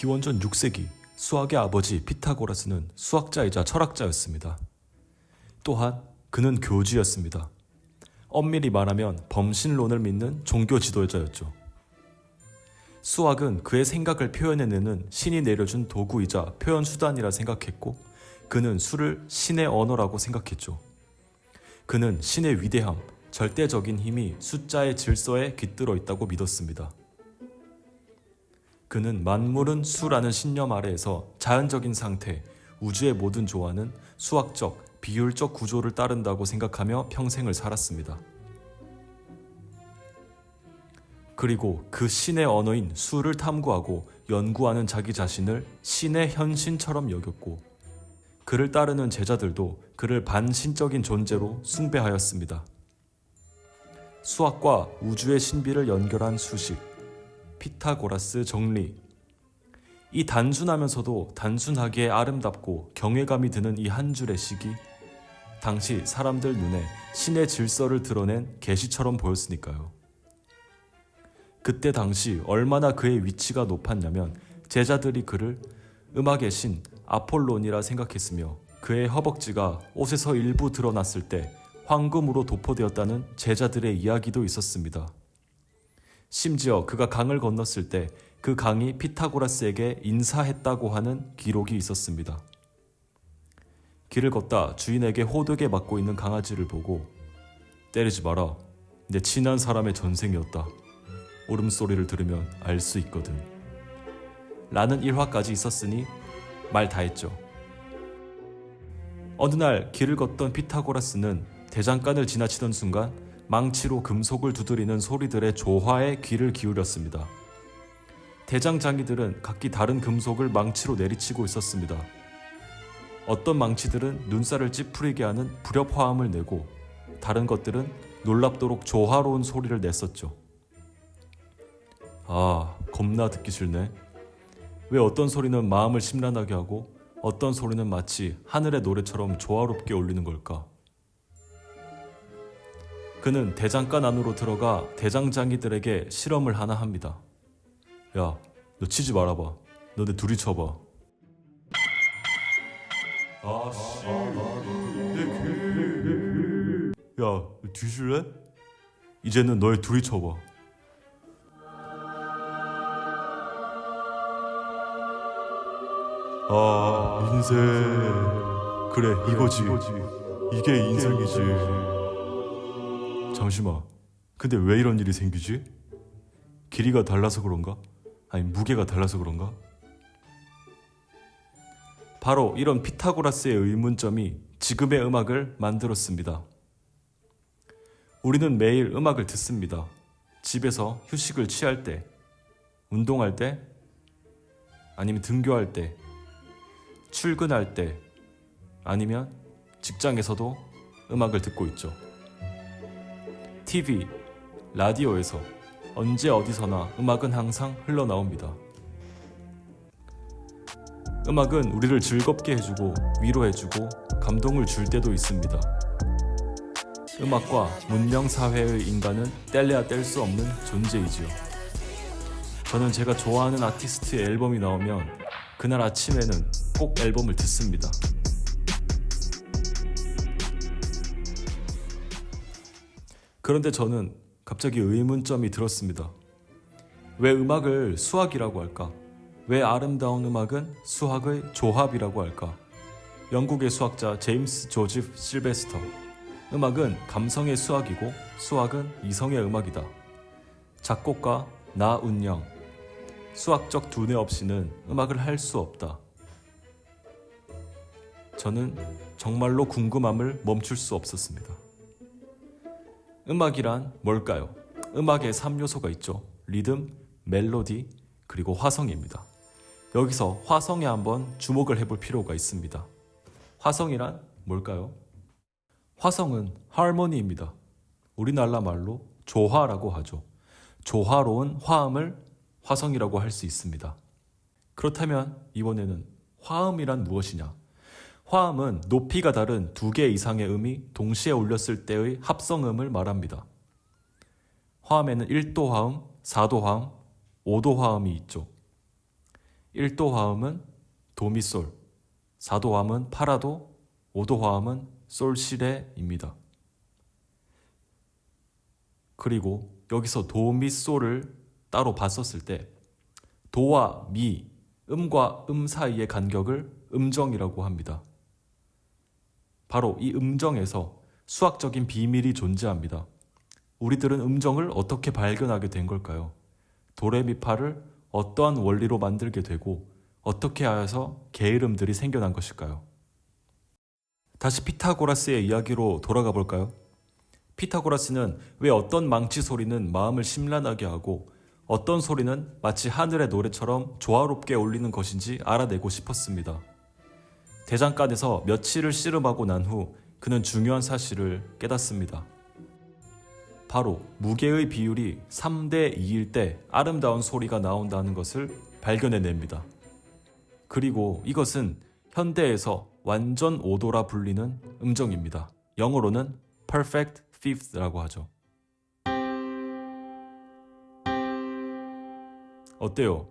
기원전 6세기 수학의 아버지 피타고라스는 수학자이자 철학자였습니다. 또한 그는 교주였습니다. 엄밀히 말하면 범신론을 믿는 종교 지도자였죠. 수학은 그의 생각을 표현해내는 신이 내려준 도구이자 표현 수단이라 생각했고, 그는 수를 신의 언어라고 생각했죠. 그는 신의 위대함, 절대적인 힘이 숫자의 질서에 깃들어 있다고 믿었습니다. 그는 만물은 수라는 신념 아래에서 자연적인 상태, 우주의 모든 조화는 수학적, 비율적 구조를 따른다고 생각하며 평생을 살았습니다. 그리고 그 신의 언어인 수를 탐구하고 연구하는 자기 자신을 신의 현신처럼 여겼고, 그를 따르는 제자들도 그를 반신적인 존재로 숭배하였습니다. 수학과 우주의 신비를 연결한 수식, 피타고라스 정리. 이 단순하면서도 단순하기에 아름답고 경외감이 드는 이 한 줄의 식이 당시 사람들 눈에 신의 질서를 드러낸 계시처럼 보였으니까요. 그때 당시 얼마나 그의 위치가 높았냐면 제자들이 그를 음악의 신 아폴론이라 생각했으며, 그의 허벅지가 옷에서 일부 드러났을 때 황금으로 도포되었다는 제자들의 이야기도 있었습니다. 심지어 그가 강을 건넜을 때 그 강이 피타고라스에게 인사했다고 하는 기록이 있었습니다. 길을 걷다 주인에게 호되게 맞고 있는 강아지를 보고 때리지 마라, 내 친한 사람의 전생이었다, 울음소리를 들으면 알 수 있거든 라는 일화까지 있었으니 말 다 했죠. 어느 날 길을 걷던 피타고라스는 대장간을 지나치던 순간 망치로 금속을 두드리는 소리들의 조화에 귀를 기울였습니다. 대장장이들은 각기 다른 금속을 망치로 내리치고 있었습니다. 어떤 망치들은 눈살을 찌푸리게 하는 불협화음을 내고, 다른 것들은 놀랍도록 조화로운 소리를 냈었죠. 아, 겁나 듣기 싫네. 왜 어떤 소리는 마음을 심란하게 하고 어떤 소리는 마치 하늘의 노래처럼 조화롭게 울리는 걸까? 그는 대장간 안으로 들어가 대장장이들에게 실험을 하나 합니다. 야, 너 치지 말아봐. 너네 둘이 쳐봐. 아씨, 야, 너 뒤질래? 이제는 너희 둘이 쳐봐. 아, 인생. 그래, 이거지. 이게 인생이지. 잠시만, 근데 왜 이런 일이 생기지? 길이가 달라서 그런가? 아니, 무게가 달라서 그런가? 바로 이런 피타고라스의 의문점이 지금의 음악을 만들었습니다. 우리는 매일 음악을 듣습니다. 집에서 휴식을 취할 때, 운동할 때, 아니면 등교할 때, 출근할 때, 아니면 직장에서도 음악을 듣고 있죠. TV, 라디오에서 언제 어디서나 음악은 항상 흘러나옵니다. 음악은 우리를 즐겁게 해주고 위로해주고 감동을 줄 때도 있습니다. 음악과 문명사회의 인간은 뗄래야 뗄 수 없는 존재이지요. 저는 제가 좋아하는 아티스트의 앨범이 나오면 그날 아침에는 꼭 앨범을 듣습니다. 그런데 저는 갑자기 의문점이 들었습니다. 왜 음악을 수학이라고 할까? 왜 아름다운 음악은 수학의 조합이라고 할까? 영국의 수학자 제임스 조지프 실베스터. 음악은 감성의 수학이고 수학은 이성의 음악이다. 작곡가 나운영. 수학적 두뇌 없이는 음악을 할 수 없다. 저는 정말로 궁금함을 멈출 수 없었습니다. 음악이란 뭘까요? 음악에 3요소가 있죠. 리듬, 멜로디, 그리고 화성입니다. 여기서 화성에 한번 주목을 해볼 필요가 있습니다. 화성이란 뭘까요? 화성은 하모니입니다. 우리나라 말로 조화라고 하죠. 조화로운 화음을 화성이라고 할 수 있습니다. 그렇다면 이번에는 화음이란 무엇이냐? 화음은 높이가 다른 2개 이상의 음이 동시에 울렸을 때의 합성음을 말합니다. 화음에는 1도 화음, 4도 화음, 5도 화음이 있죠. 1도 화음은 도미솔, 4도 화음은 파라도, 5도 화음은 솔시레입니다. 그리고 여기서 도미솔을 따로 봤었을 때 도와 미, 음과 음 사이의 간격을 음정이라고 합니다. 바로 이 음정에서 수학적인 비밀이 존재합니다. 우리들은 음정을 어떻게 발견하게 된 걸까요? 도레미파를 어떠한 원리로 만들게 되고 어떻게 하여서 게으름들이 생겨난 것일까요? 다시 피타고라스의 이야기로 돌아가 볼까요? 피타고라스는 왜 어떤 망치 소리는 마음을 심란하게 하고 어떤 소리는 마치 하늘의 노래처럼 조화롭게 울리는 것인지 알아내고 싶었습니다. 대장간에서 며칠을 씨름하고 난 후 그는 중요한 사실을 깨닫습니다. 바로 무게의 비율이 3대 2일 때 아름다운 소리가 나온다는 것을 발견해냅니다. 그리고 이것은 현대에서 완전 5도라 불리는 음정입니다. 영어로는 perfect fifth라고 하죠. 어때요?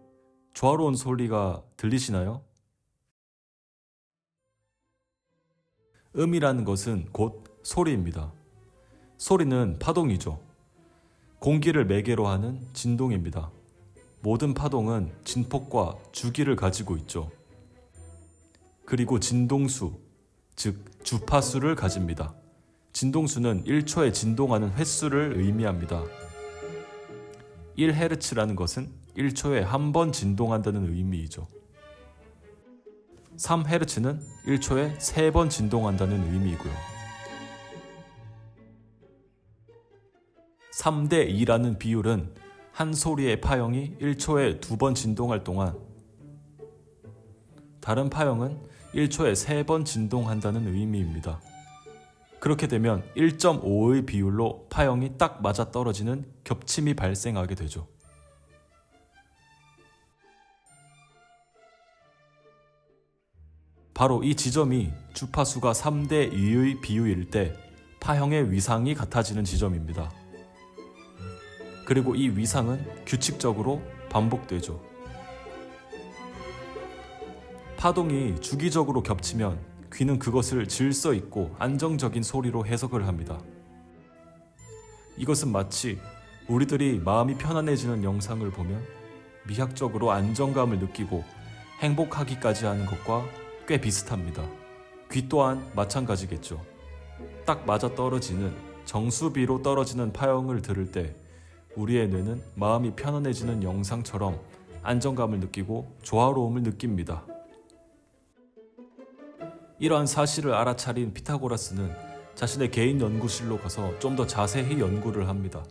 조화로운 소리가 들리시나요? 음이라는 것은 곧 소리입니다. 소리는 파동이죠. 공기를 매개로 하는 진동입니다. 모든 파동은 진폭과 주기를 가지고 있죠. 그리고 진동수, 즉 주파수를 가집니다. 진동수는 1초에 진동하는 횟수를 의미합니다. 1Hz라는 것은 1초에 한 번 진동한다는 의미이죠. 3Hz는 1초에 3번 진동한다는 의미이고요. 3대 2라는 비율은 한 소리의 파형이 1초에 2번 진동할 동안 다른 파형은 1초에 3번 진동한다는 의미입니다. 그렇게 되면 1.5의 비율로 파형이 딱 맞아떨어지는 겹침이 발생하게 되죠. 바로 이 지점이 주파수가 3대 2의 비율일 때 파형의 위상이 같아지는 지점입니다. 그리고 이 위상은 규칙적으로 반복되죠. 파동이 주기적으로 겹치면 귀는 그것을 질서 있고 안정적인 소리로 해석을 합니다. 이것은 마치 우리들이 마음이 편안해지는 영상을 보면 미학적으로 안정감을 느끼고 행복하기까지 하는 것과 꽤 비슷합니다. 귀 또한 마찬가지겠죠. 딱 맞아 떨어지는 정수비로 떨어지는 파형을 들을 때 우리의 뇌는 마음이 편안해지는 영상처럼 안정감을 느끼고 조화로움을 느낍니다. 이러한 사실을 알아차린 피타고라스는 자신의 개인 연구실로 가서 좀 더 자세히 연구를 합니다.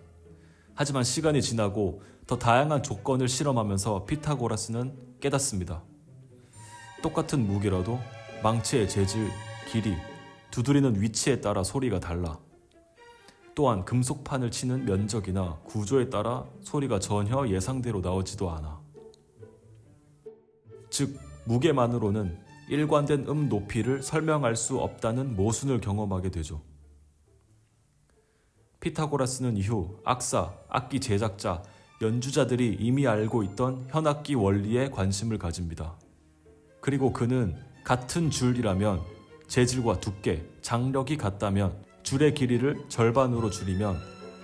하지만 시간이 지나고 더 다양한 조건을 실험하면서 피타고라스는 깨닫습니다. 똑같은 무게라도 망치의 재질, 길이, 두드리는 위치에 따라 소리가 달라. 또한 금속판을 치는 면적이나 구조에 따라 소리가 전혀 예상대로 나오지도 않아. 즉, 무게만으로는 일관된 음 높이를 설명할 수 없다는 모순을 경험하게 되죠. 피타고라스는 이후 악사, 악기 제작자, 연주자들이 이미 알고 있던 현악기 원리에 관심을 가집니다. 그리고 그는 같은 줄이라면 재질과 두께, 장력이 같다면 줄의 길이를 절반으로 줄이면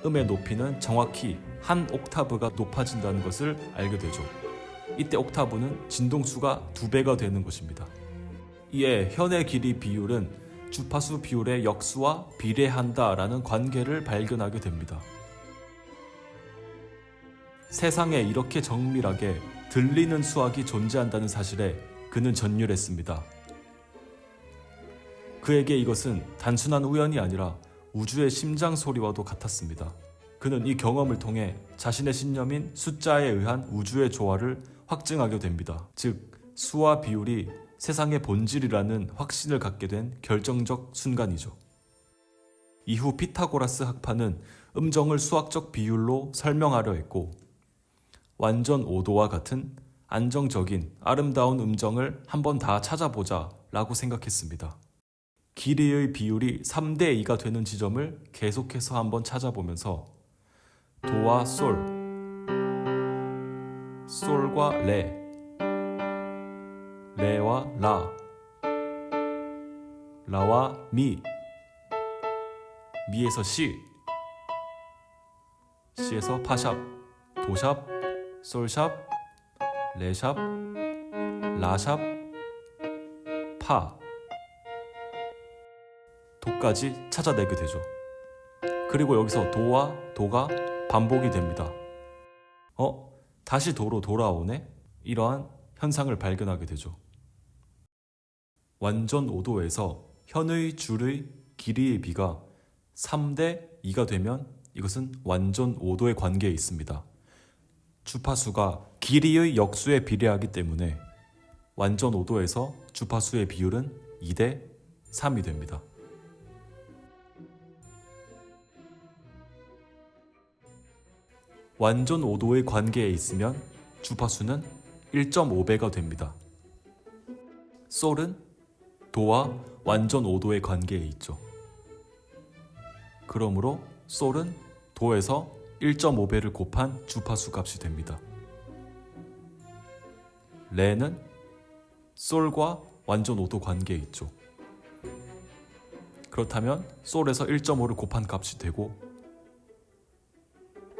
음의 높이는 정확히 한 옥타브가 높아진다는 것을 알게 되죠. 이때 옥타브는 진동수가 2배가 되는 것입니다. 이에 현의 길이 비율은 주파수 비율의 역수와 비례한다라는 관계를 발견하게 됩니다. 세상에 이렇게 정밀하게 들리는 수학이 존재한다는 사실에 그는 전율했습니다. 그에게 이것은 단순한 우연이 아니라 우주의 심장 소리와도 같았습니다. 그는 이 경험을 통해 자신의 신념인 숫자에 의한 우주의 조화를 확증하게 됩니다. 즉, 수와 비율이 세상의 본질이라는 확신을 갖게 된 결정적 순간이죠. 이후 피타고라스 학파는 음정을 수학적 비율로 설명하려 했고 완전 5도와 같은 안정적인 아름다운 음정을 한번 다 찾아보자 라고 생각했습니다. 길이의 비율이 3대 2가 되는 지점을 계속해서 한번 찾아보면서 도와 솔, 솔과 레, 레와 라, 라와 미, 미에서 시, 시에서 파샵, 도샵, 솔샵, 레샵, 라샵, 파, 도까지 찾아내게 되죠. 그리고 여기서 도와 도가 반복이 됩니다. 다시 도로 돌아오네? 이러한 현상을 발견하게 되죠. 완전 오도에서 현의 줄의 길이의 비가 3대 2가 되면 이것은 완전 오도의 관계에 있습니다. 주파수가 길이의 역수에 비례하기 때문에 완전 오도에서 주파수의 비율은 2대 3이 됩니다. 완전 오도의 관계에 있으면 주파수는 1.5배가 됩니다. 솔은 도와 완전 오도의 관계에 있죠. 그러므로 솔은 도에서 1.5배를 곱한 주파수 값이 됩니다. 레는 솔과 완전 오도 관계에 있죠. 그렇다면 솔에서 1.5를 곱한 값이 되고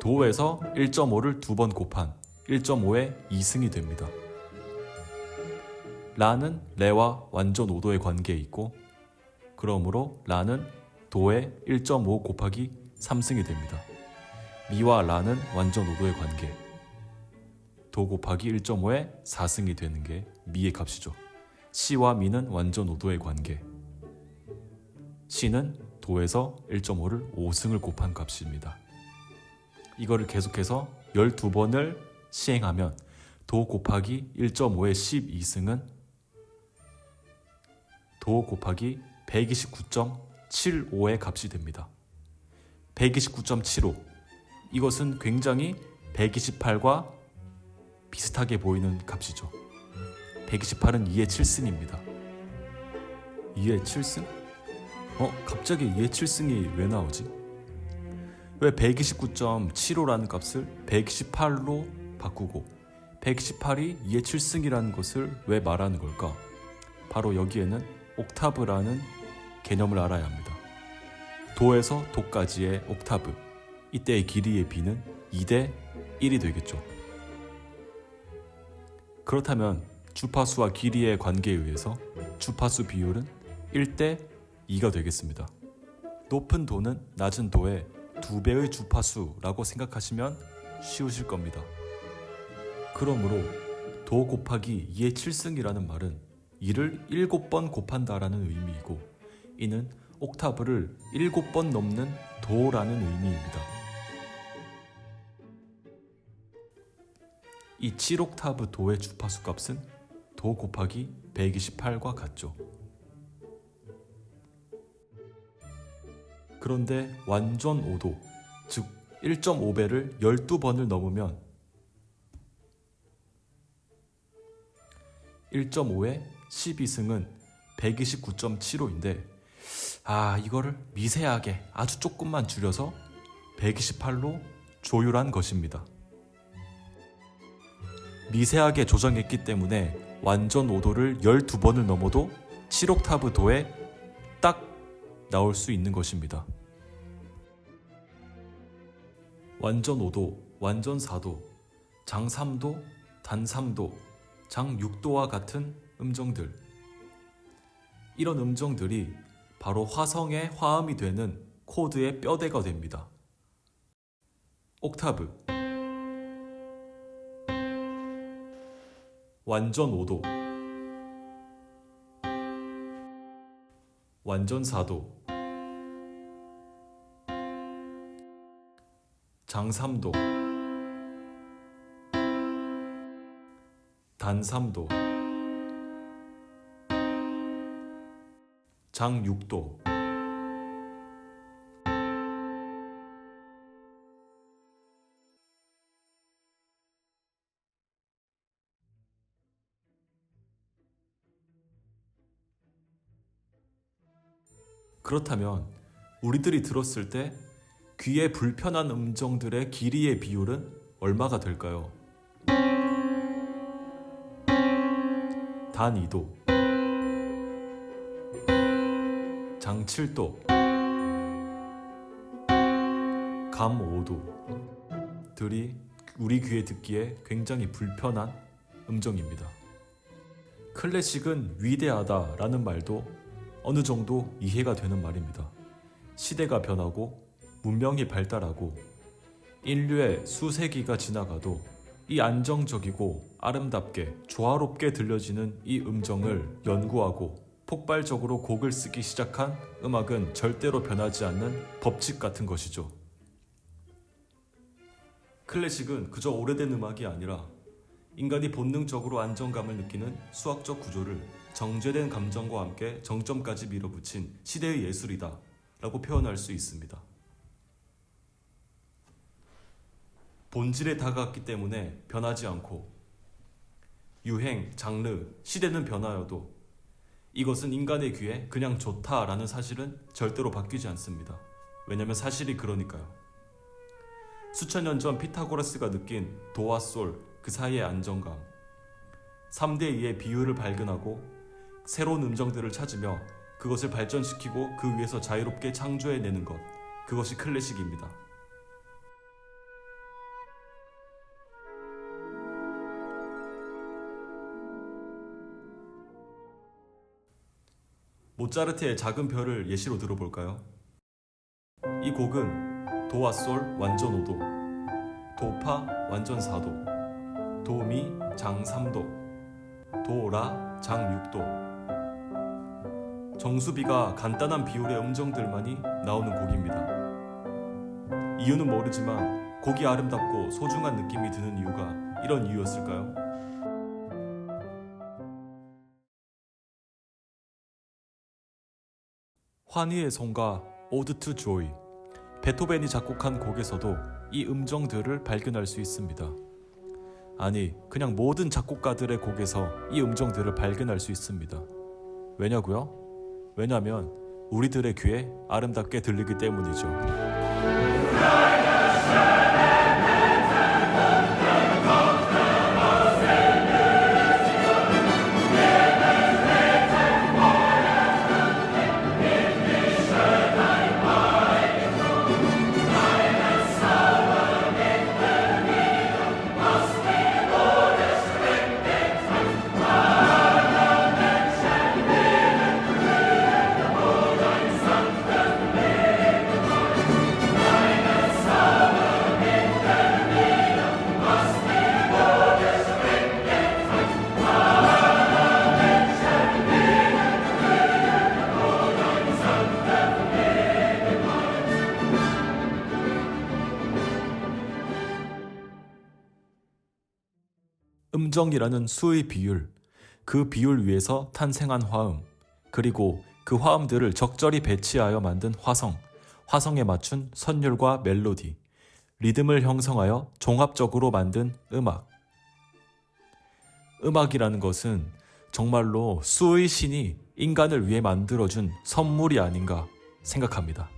도에서 1.5를 두 번 곱한 1.5의 2승이 됩니다. 라는 레와 완전 오도의 관계에 있고 그러므로 라는 도의 1.5 곱하기 3승이 됩니다. 미와 라는 완전 오도의 관계, 도 곱하기 1.5의 4승이 되는 게 미의 값이죠. 시와 미는 완전 오도의 관계, 시는 도에서 1.5를 5승을 곱한 값입니다. 이거를 계속해서 12번을 시행하면 도 곱하기 1.5의 12승은 도 곱하기 129.75의 값이 됩니다. 129.75, 이것은 굉장히 128과 비슷하게 보이는 값이죠. 128은 2의 7승입니다. 2의 7승? 갑자기 2의 7승이 왜 나오지? 왜 129.75라는 값을 128로 바꾸고 128이 2의 7승이라는 것을 왜 말하는 걸까? 바로 여기에는 옥타브라는 개념을 알아야 합니다. 도에서 도까지의 옥타브, 이때의 길이의 비는 2대 1이 되겠죠. 그렇다면 주파수와 길이의 관계에 의해서 주파수 비율은 1대 2가 되겠습니다. 높은 도는 낮은 도의 2배의 주파수라고 생각하시면 쉬우실 겁니다. 그러므로 도 곱하기 2의 7승이라는 말은 2를 7번 곱한다라는 의미이고 이는 옥타브를 7번 넘는 도라는 의미입니다. 이 7옥타브 도의 주파수 값은 도 곱하기 128과 같죠. 그런데 완전 오도, 즉 1.5배를 12번을 넘으면 1.5의 12승은 129.75인데 이거를 미세하게 아주 조금만 줄여서 128로 조율한 것입니다. 미세하게 조정했기 때문에 완전 오도를 12번을 넘어도 7옥타브 도에 딱 나올 수 있는 것입니다. 완전 5도, 완전 4도, 장 3도, 단 3도, 장 6도와 같은 음정들, 이런 음정들이 바로 화성의 화음이 되는 코드의 뼈대가 됩니다. 옥타브, 완전 5도, 완전 4도, 장 3도, 단 3도, 장 6도, 그렇다면 우리들이 들었을 때 귀에 불편한 음정들의 길이의 비율은 얼마가 될까요? 단 2도, 장 7도, 감 5도 들이 우리 귀에 듣기에 굉장히 불편한 음정입니다. 클래식은 위대하다라는 말도 어느 정도 이해가 되는 말입니다. 시대가 변하고 문명이 발달하고 인류의 수세기가 지나가도 이 안정적이고 아름답게 조화롭게 들려지는 이 음정을 연구하고 폭발적으로 곡을 쓰기 시작한 음악은 절대로 변하지 않는 법칙 같은 것이죠. 클래식은 그저 오래된 음악이 아니라 인간이 본능적으로 안정감을 느끼는 수학적 구조를 정제된 감정과 함께 정점까지 밀어붙인 시대의 예술이다 라고 표현할 수 있습니다. 본질에 다가갔기 때문에 변하지 않고 유행, 장르, 시대는 변하여도 이것은 인간의 귀에 그냥 좋다라는 사실은 절대로 바뀌지 않습니다. 왜냐면 사실이 그러니까요. 수천 년 전 피타고라스가 느낀 도와 솔, 그 사이의 안정감, 3대2의 비율을 발견하고 새로운 음정들을 찾으며 그것을 발전시키고 그 위에서 자유롭게 창조해내는 것, 그것이 클래식입니다. 모차르트의 작은 별을 예시로 들어볼까요? 이 곡은 도와 솔 완전 5도, 도파 완전 4도, 도미 장 3도, 도라 장 6도. 정수비가 간단한 비율의 음정들만이 나오는 곡입니다. 이유는 모르지만 곡이 아름답고 소중한 느낌이 드는 이유가 이런 이유였을까요? 환희의 성가 오드 투 조이, 베토벤이 작곡한 곡에서도 이 음정들을 발견할 수 있습니다. 아니, 그냥 모든 작곡가들의 곡에서 이 음정들을 발견할 수 있습니다. 왜냐고요? 왜냐면 우리들의 귀에 아름답게 들리기 때문이죠. 음정이라는 수의 비율, 그 비율 위에서 탄생한 화음, 그리고 그 화음들을 적절히 배치하여 만든 화성, 화성에 맞춘 선율과 멜로디, 리듬을 형성하여 종합적으로 만든 음악. 음악이라는 것은 정말로 수의 신이 인간을 위해 만들어준 선물이 아닌가 생각합니다.